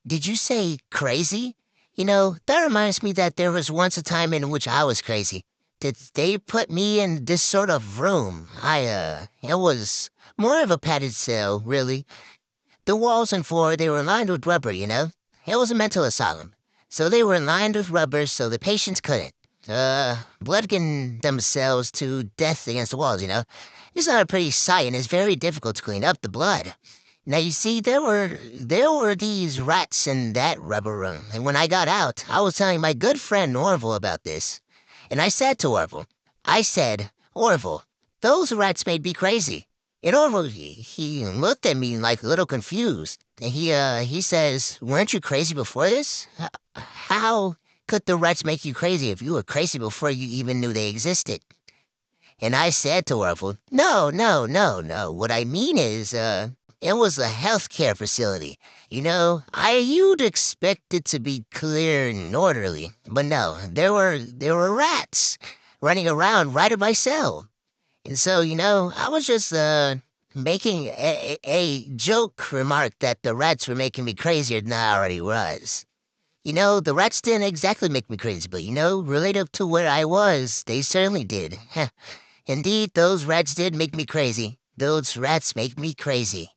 Did you say crazy? You know, that reminds me that there was once a time in which I was crazy. Did they put me in this sort of room? It was more of a padded cell, really. The walls and floor, they were lined with rubber, you know? It was a mental asylum. So they were lined with rubber so the patients couldn't, bludgeon themselves to death against the walls, you know? It's not a pretty sight and it's very difficult to clean up the blood. Now you see, there were these rats in that rubber room, and when I got out, I was telling my good friend Orville about this. And I said to Orville, I said, Orville, those rats made me crazy. And Orville, he looked at me like a little confused. And he says, weren't you crazy before this? How could the rats make you crazy if you were crazy before you even knew they existed? And I said to Orville, no, no, no, no. What I mean is, it was a healthcare facility. You know, you'd expect it to be clear and orderly, but no, there were rats running around right in my cell. And so, you know, I was just making a joke remark that the rats were making me crazier than I already was. You know, the rats didn't exactly make me crazy, but you know, relative to where I was, they certainly did. Indeed, those rats did make me crazy. Those rats make me crazy.